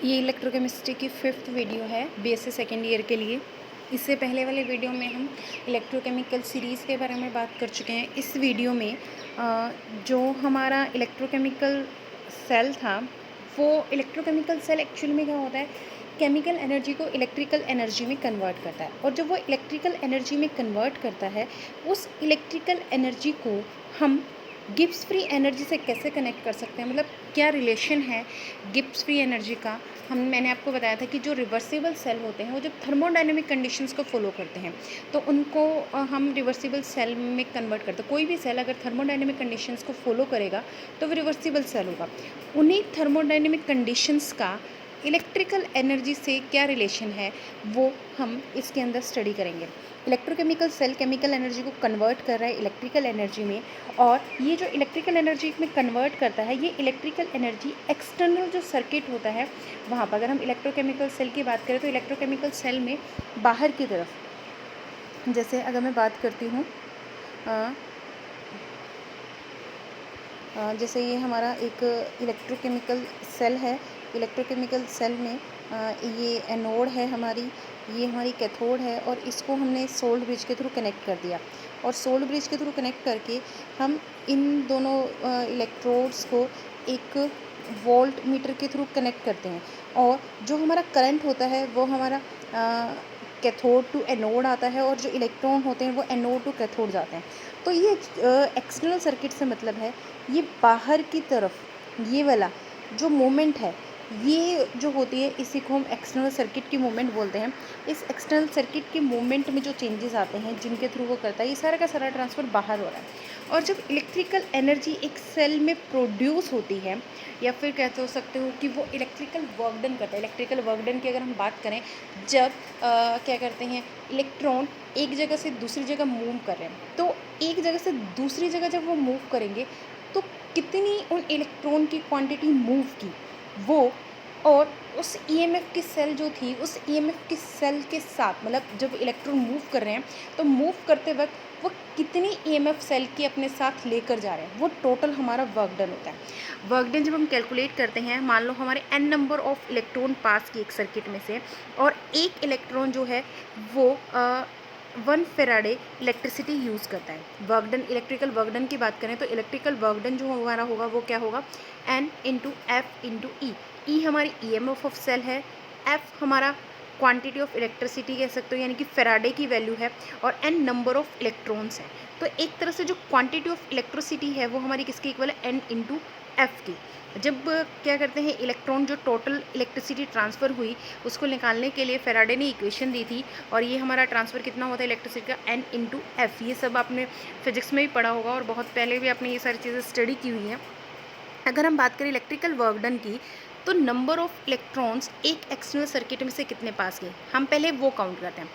ये इलेक्ट्रोकेमिस्ट्री की 5th video है बीएससी सेकेंड ईयर के लिए। इससे पहले वाले वीडियो में हम इलेक्ट्रोकेमिकल सीरीज़ के बारे में बात कर चुके हैं। इस वीडियो में जो हमारा इलेक्ट्रोकेमिकल सेल था, वो इलेक्ट्रोकेमिकल सेल एक्चुअल में क्या होता है, केमिकल एनर्जी को इलेक्ट्रिकल एनर्जी में कन्वर्ट करता है। और जब वो इलेक्ट्रिकल एनर्जी में कन्वर्ट करता है, उस इलेक्ट्रिकल एनर्जी को हम गिब्स फ्री एनर्जी से कैसे कनेक्ट कर सकते हैं, मतलब क्या रिलेशन है गिब्स फ्री एनर्जी का। मैंने आपको बताया था कि जो रिवर्सिबल सेल होते हैं वो जब थर्मोडायनेमिक कंडीशंस को फॉलो करते हैं तो उनको हम रिवर्सिबल सेल में कन्वर्ट करते हैं। कोई भी सेल अगर थर्मोडायनेमिक कंडीशंस को फॉलो करेगा तो वो रिवर्सिबल सेल होगा। उन्हीं थर्मोडायनेमिक कंडीशंस का इलेक्ट्रिकल एनर्जी से क्या रिलेशन है, वो हम इसके अंदर स्टडी करेंगे। इलेक्ट्रोकेमिकल सेल केमिकल एनर्जी को कन्वर्ट कर रहा है इलेक्ट्रिकल एनर्जी में, और ये जो इलेक्ट्रिकल एनर्जी में कन्वर्ट करता है, ये इलेक्ट्रिकल एनर्जी एक्सटर्नल जो सर्किट होता है वहाँ पर, अगर हम इलेक्ट्रोकेमिकल सेल की बात करें तो इलेक्ट्रोकेमिकल सेल में बाहर की तरफ, जैसे अगर मैं बात करती हूँ, जैसे ये हमारा एक इलेक्ट्रोकेमिकल सेल है। इलेक्ट्रोकेमिकल सेल में ये एनोड है हमारी, ये हमारी कैथोड है, और इसको हमने सोल्ड ब्रिज के थ्रू कनेक्ट कर दिया। और सोल्ड ब्रिज के थ्रू कनेक्ट करके हम इन दोनों इलेक्ट्रोड्स को एक वोल्ट मीटर के थ्रू कनेक्ट करते हैं। और जो हमारा करंट होता है वो हमारा कैथोड टू एनोड आता है, और जो इलेक्ट्रॉन होते हैं वो एनोड टू कैथोड जाते हैं। तो ये एक्सटर्नल सर्किट से मतलब है, ये बाहर की तरफ ये वाला जो मोमेंट है, ये जो होती है इसी को हम एक्सटर्नल सर्किट की मूवमेंट बोलते हैं। इस एक्सटर्नल सर्किट के मूवमेंट में जो चेंजेस आते हैं जिनके थ्रू वो करता है, ये सारा का सारा ट्रांसफ़र बाहर हो रहा है। और जब इलेक्ट्रिकल एनर्जी एक सेल में प्रोड्यूस होती है, या फिर कहते हो सकते हो कि वो इलेक्ट्रिकल वर्क डन करता है। इलेक्ट्रिकल वर्क डन की अगर हम बात करें, जब क्या करते हैं, इलेक्ट्रॉन एक जगह से दूसरी जगह मूव कर रहे हैं, तो एक जगह से दूसरी जगह जब वो मूव करेंगे तो कितनी उन इलेक्ट्रॉन की क्वांटिटी मूव की, वो और उस ईएमएफ की सेल जो थी, उस ईएमएफ की सेल के साथ, मतलब जब इलेक्ट्रॉन मूव कर रहे हैं तो मूव करते वक्त वो कितनी ईएमएफ सेल की अपने साथ लेकर जा रहे हैं, वो टोटल हमारा वर्क डन होता है। वर्क डन जब हम कैलकुलेट करते हैं, मान लो हमारे n नंबर ऑफ इलेक्ट्रॉन पास की एक सर्किट में से, और एक इलेक्ट्रॉन जो है वो 1 फेराडे इलेक्ट्रिसिटी यूज़ करता है। Work done, electrical work done की बात करें तो इलेक्ट्रिकल वर्क डन जो हमारा होगा वो क्या होगा, N इंटू एफ इंटू ई। ई हमारी ईएमएफ ऑफ सेल है, एफ हमारा क्वांटिटी ऑफ इलेक्ट्रिसिटी कह सकते हो, यानी कि फेराडे की वैल्यू है, और एन नंबर ऑफ इलेक्ट्रॉन्स है। तो एक तरह से जो क्वांटिटी ऑफ इलेक्ट्रिसिटी है वो हमारी किसकी इक्वल है, एन इंटू एफ की। जब क्या करते हैं, इलेक्ट्रॉन जो टोटल इलेक्ट्रिसिटी ट्रांसफ़र हुई उसको निकालने के लिए फेराडे ने इक्वेशन दी थी, और ये हमारा ट्रांसफ़र कितना होता है इलेक्ट्रिसिटी का, एन इंटू एफ। ये सब आपने फिजिक्स में भी पढ़ा होगा और बहुत पहले भी आपने ये सारी चीज़ें स्टडी की हुई हैं। अगर हम बात करें इलेक्ट्रिकल वर्क डन की, तो नंबर ऑफ इलेक्ट्रॉन्स एक एक्सटर्नल सर्किट में से कितने पास गए, हम पहले वो काउंट करते हैं।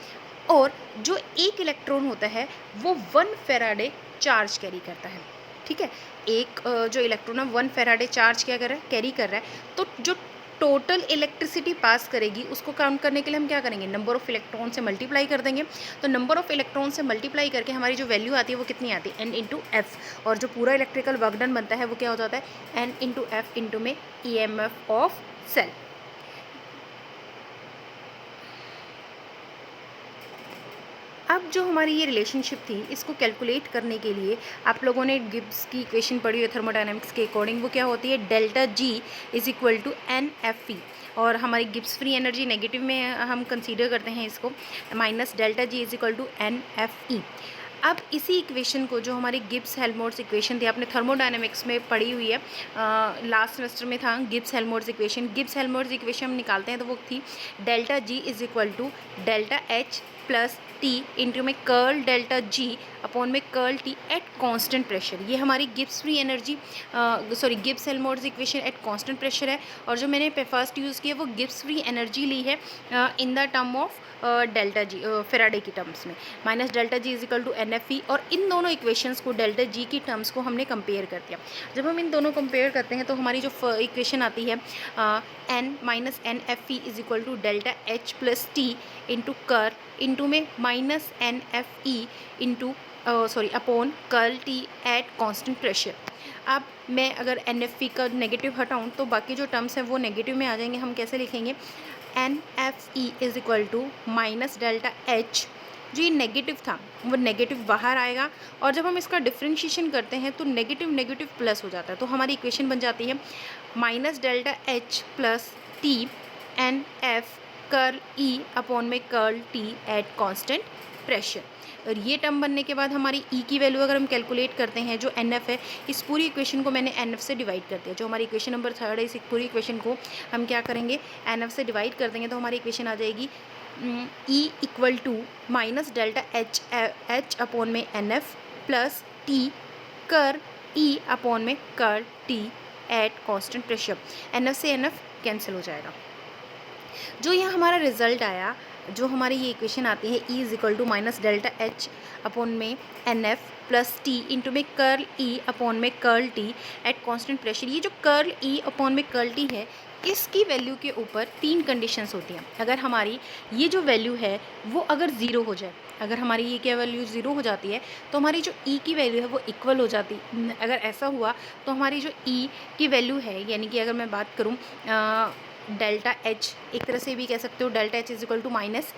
और जो एक इलेक्ट्रॉन होता है वो 1 फेराडे चार्ज कैरी करता है। ठीक है, एक जो इलेक्ट्रॉन है 1 फेराडे चार्ज क्या कर रहा है, कैरी कर रहा है। तो जो टोटल इलेक्ट्रिसिटी पास करेगी उसको काउंट करने के लिए हम क्या करेंगे, नंबर ऑफ़ इलेक्ट्रॉन से मल्टीप्लाई कर देंगे। तो नंबर ऑफ़ इलेक्ट्रॉन से मल्टीप्लाई करके हमारी जो वैल्यू आती है वो कितनी आती है, एन इंटू एफ। और जो पूरा इलेक्ट्रिकल वर्क डन बनता है वो क्या हो जाता है, एन इंटू एफ इंटू में E M F of cell. अब जो हमारी ये रिलेशनशिप थी, इसको कैलकुलेट करने के लिए आप लोगों ने गिब्स की इक्वेशन पढ़ी है थर्मोडायनेमिक्स के अकॉर्डिंग। वो क्या होती है, delta G is equal to N F E. और हमारी गिब्स फ्री एनर्जी नेगेटिव में हम कंसीडर करते हैं इसको, minus delta G is equal to N F E. अब इसी इक्वेशन को, जो हमारी गिब्स हेल्महोल्ट्ज़ इक्वेशन थी, आपने थर्मोडायनेमिक्स में पढ़ी हुई है, लास्ट सेमेस्टर में था Gibbs Helmholtz equation. Gibbs Helmholtz equation हम निकालते हैं तो वो थी delta G is equal to delta H plus T into में कर्ल डेल्टा जी अपॉन में curl T at constant pressure. ये हमारी Gibbs free energy, Gibbs Helmholtz equation at constant pressure है। और जो मैंने फर्स्ट यूज़ किया वो गिब्स फ्री एनर्जी ली है in the term of delta G, Faraday की टर्म्स में, minus delta G is equal to N F E. और इन दोनों इक्वेशंस को, डेल्टा जी की टर्म्स को हमने कंपेयर कर दिया। जब हम इन दोनों कंपेयर करते हैं तो हमारी जो इक्वेशन आती है, N minus N F E is equal to delta H plus T into कर इंटू में minus N F E into sorry upon curl T at constant pressure. अब मैं अगर एन एफ पी का नेगेटिव हटाऊँ तो बाकी जो टर्म्स हैं वो नेगेटिव में आ जाएंगे। हम कैसे लिखेंगे, N F E is equal to minus delta H, जो ये नेगेटिव था वो नेगेटिव बाहर आएगा, और जब हम इसका डिफ्रेंशिएशन करते हैं तो नेगेटिव नेगेटिव प्लस हो जाता है। तो हमारी इक्वेशन बन जाती है minus delta H plus T N F curl E upon में curl T at constant pressure. और ये टर्म बनने के बाद हमारी ई की वैल्यू अगर हम कैलकुलेट करते हैं, जो एन एफ है, इस पूरी इक्वेशन को मैंने एन एफ से डिवाइड कर दिया। जो हमारी इक्वेशन नंबर 3 है, इस पूरी इक्वेशन को हम क्या करेंगे, एन एफ से डिवाइड कर देंगे, तो हमारी इक्वेशन आ जाएगी E equal to minus delta H upon में एन एफ प्लस टी कर ई अपॉन में कर T at constant pressure. N F से एन एफ कैंसिल हो जाएगा। जो ये हमारा रिजल्ट आया, जो हमारी ये इक्वेशन आती है E is equal to minus delta H upon में N F plus T into में कर्ल ई अपॉन में curl T at constant pressure. ये जो कर्ल ई अपॉन में कर्ल टी है, इसकी वैल्यू के ऊपर 3 कंडीशंस होती हैं। अगर हमारी ये जो वैल्यू है वो अगर ज़ीरो हो जाए, अगर हमारी ये क्या वैल्यू ज़ीरो हो जाती है, तो हमारी जो ई की वैल्यू है वो इक्वल हो जाती। अगर ऐसा हुआ तो हमारी जो ई की वैल्यू है, यानी कि अगर मैं बात करूँ डेल्टा एच, एक तरह से भी कह सकते हो delta H is equal to minus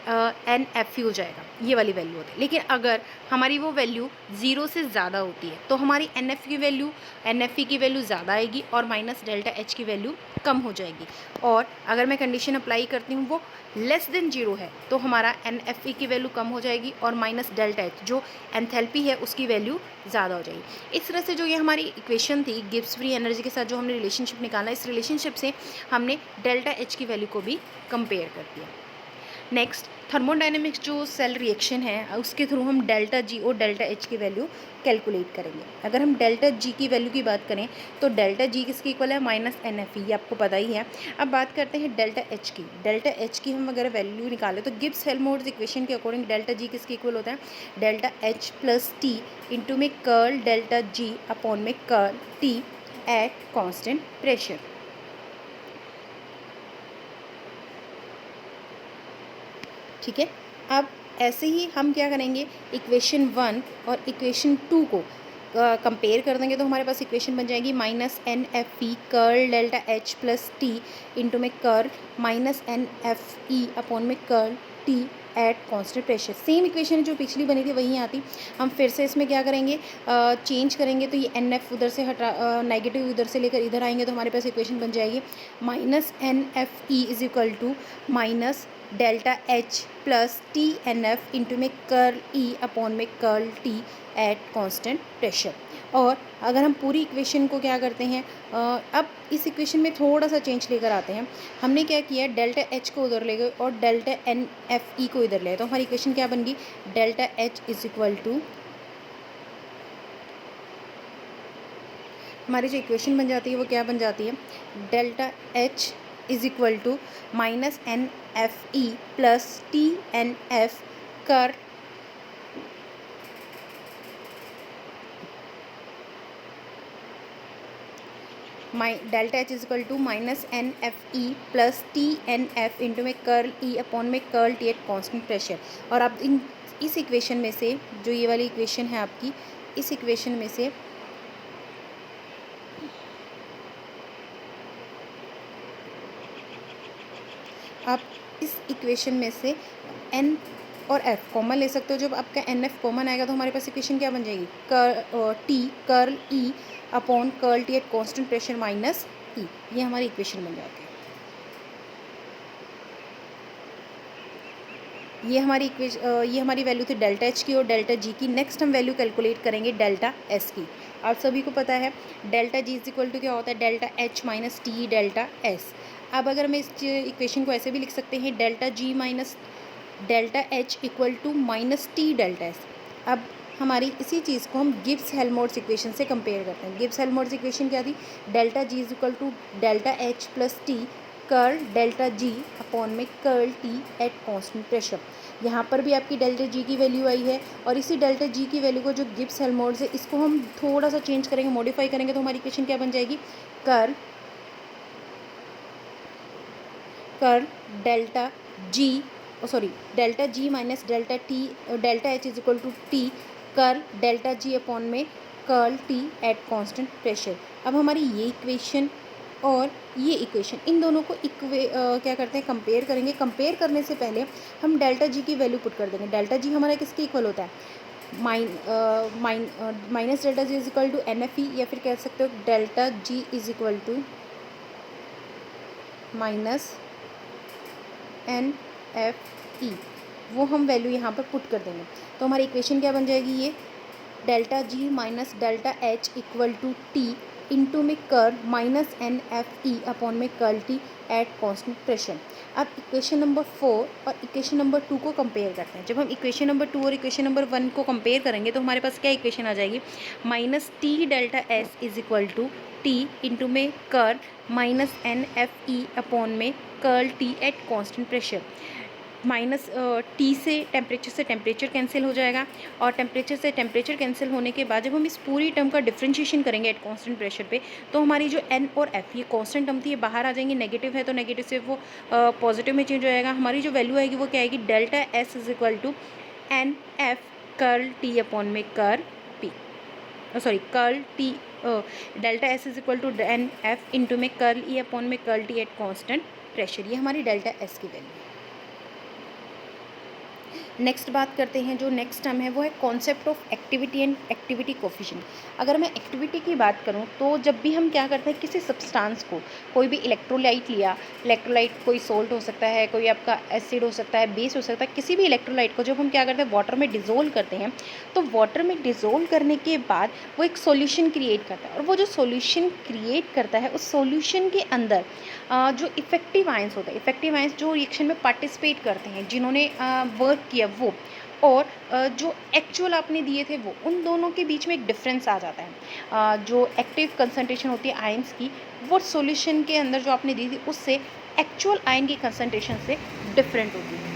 N F E हो जाएगा, ये वाली वैल्यू होती है। लेकिन अगर हमारी वो वैल्यू ज़ीरो से ज़्यादा होती है तो हमारी एन एफ की वैल्यू, एन एफ ई की वैल्यू ज़्यादा आएगी और माइनस डेल्टा एच की वैल्यू कम हो जाएगी। और अगर मैं कंडीशन अप्लाई करती हूँ वो लेस देन जीरो है, तो हमारा एन एफ ई की वैल्यू कम हो जाएगी और माइनस डेल्टा एच जो एंथैल्पी है उसकी वैल्यू ज़्यादा हो जाएगी। इस तरह से जो ये हमारी इक्वेशन थी गिब्स फ्री एनर्जी के साथ जो हमने रिलेशनशिप निकाला, इस रिलेशनशिप से हमने डेल्टा एच की वैल्यू को भी कंपेयर कर दिया। नेक्स्ट, थर्मोडाइनमिक्स जो सेल रिएक्शन है उसके थ्रू हम डेल्टा जी और डेल्टा एच की वैल्यू कैलकुलेट करेंगे। अगर हम डेल्टा जी की वैल्यू की बात करें तो डेल्टा जी किसके इक्वल है, माइनस एन एफ ई, ये आपको पता ही है। अब बात करते हैं डेल्टा एच की। डेल्टा एच की हम अगर वैल्यू निकालें तो गिब्स हेल्महोल्ट्ज़ इक्वेशन के अकॉर्डिंग डेल्टा जी किसके इक्वल होता है, delta H plus T into में कर्ल डेल्टा जी अपॉन में curl T at constant pressure. ठीक है। अब ऐसे ही हम क्या करेंगे, इक्वेशन 1 और इक्वेशन 2 को कंपेयर कर देंगे, तो हमारे पास इक्वेशन बन जाएगी minus N F E curl delta H plus T into में curl minus N F E upon में curl T at constant pressure. Same equation जो पिछली बनी थी वहीं आती। हम फिर से इसमें क्या करेंगे, चेंज करेंगे, तो ये एन एफ उधर से हटा, नेगेटिव उधर से लेकर इधर आएंगे, तो हमारे पास इक्वेशन बन जाएगी minus N F E is equal to minus delta H plus T N F into में कर्ल ई अपॉन में curl T at constant pressure. और अगर हम पूरी इक्वेशन को क्या करते हैं, अब इस इक्वेशन में थोड़ा सा चेंज लेकर आते हैं। हमने क्या किया, डेल्टा एच को उधर ले गए और डेल्टा एन एफ ई को इधर ले, तो हमारी इक्वेशन क्या बन गई, delta H is equal to, हमारी जो इक्वेशन बन जाती है वो क्या बन जाती है, delta H is equal to minus N F E plus T N F कर delta H is equal to minus N F E plus T N F into में कर्ल ई अपॉन में curl T at constant pressure. और अब इस equation में से, जो ये वाली इक्वेशन है आपकी, इस इक्वेशन में से आप इस इक्वेशन में से एन और एफ कॉमन ले सकते हो। जब आपका एन एफ कॉमन आएगा तो हमारे पास इक्वेशन क्या बन जाएगी, T curl E upon curl T at constant pressure minus E, ये हमारी इक्वेशन बन जाती है। ये हमारी वैल्यू थी डेल्टा एच की और डेल्टा जी की। नेक्स्ट हम वैल्यू कैलकुलेट करेंगे डेल्टा एस की। आप सभी को पता है delta G is equal to क्या होता है, delta H minus T delta S. अब अगर मैं इस इक्वेशन को ऐसे भी लिख सकते हैं, delta G minus delta H equal to minus T delta S. अब हमारी इसी चीज़ को हम गिब्स हेल्महोल्ट्ज़ इक्वेशन से कंपेयर करते हैं। गिब्स हेल्महोल्ट्ज़ इक्वेशन क्या थी, delta G is equal to delta H plus T curl delta G upon में curl T at constant pressure. यहाँ पर भी आपकी डेल्टा जी की वैल्यू आई है और इसी डेल्टा जी की वैल्यू को जो गिब्स हेल्महोल्ट्ज़ है इसको हम थोड़ा सा चेंज करेंगे, मॉडिफाई करेंगे, तो हमारी इक्वेशन क्या बन जाएगी, curl delta G delta G minus delta T delta H is equal to T curl delta G upon में curl T at constant pressure. अब हमारी ये इक्वेशन और ये इक्वेशन, इन दोनों को क्या करते हैं, कंपेयर करेंगे। कंपेयर करने से पहले हम डेल्टा जी की वैल्यू पुट कर देंगे। डेल्टा जी हमारा किसके इक्वल होता है, minus delta G is equal to N F E, या फिर कह सकते हो delta G is equal to minus N F E. वो हम वैल्यू यहाँ पर पुट कर देंगे। तो हमारी इक्वेशन क्या बन जाएगी, ये delta G minus delta H equal to T into में curl minus N F E upon में curl T at constant pressure. अब इक्वेशन नंबर 4 और इक्वेशन नंबर 2 को कंपेयर करते हैं। जब हम इक्वेशन नंबर 2 और इक्वेशन नंबर 1 को कंपेयर करेंगे तो हमारे पास क्या इक्वेशन आ जाएगी, minus T delta S is equal to T into में curl minus N F E upon में curl T at constant pressure. Minus T से टेम्परेचर कैंसिल हो जाएगा, और टेम्परेचर से टेम्परेचर कैंसिल होने के बाद जब हम इस पूरी टर्म का डिफ्रेंशिएशन करेंगे एट कांस्टेंट प्रेशर पे, तो हमारी जो एन और एफ, ये कांस्टेंट टर्म थी, ये बाहर आ जाएंगी। नेगेटिव है तो नेगेटिव से वो पॉजिटिव में चेंज हो जाएगा। हमारी जो वैल्यू आएगी वो क्या आएगी, delta S is equal to N F curl T upon में curl P, sorry curl T, delta S is equal to N F into में कर्ल ई अपॉन में curl T at constant pressure. ये हमारी delta S की value. Next बात करते हैं, जो नेक्स्ट टर्म है वो है concept of activity and activity coefficient. अगर मैं एक्टिविटी की बात करूं तो जब भी हम क्या करते हैं, किसी सब्सटेंस को, कोई भी इलेक्ट्रोलाइट लिया, इलेक्ट्रोलाइट कोई सोल्ट हो सकता है, कोई आपका एसिड हो सकता है, बेस हो सकता है, किसी भी इलेक्ट्रोलाइट को जब हम क्या करते हैं, वाटर में डिज़ोल्व करते हैं, तो वाटर में डिज़ोल्व करने के बाद वो एक सॉल्यूशन क्रिएट करता है, और वो जो सॉल्यूशन क्रिएट करता है उस सॉल्यूशन के अंदर जो इफ़ेक्टिव आयंस होता है, इफ़ेक्टिव आयंस जो रिएक्शन में पार्टिसिपेट करते हैं, जिन्होंने वर्क किया वो, और जो एक्चुअल आपने दिए थे वो, उन दोनों के बीच में एक डिफरेंस आ जाता है। जो एक्टिव कंसंट्रेशन होती है आयंस की, वो सॉल्यूशन के अंदर जो आपने दी थी उससे एक्चुअल आयन की कंसंट्रेशन से डिफरेंट होती है।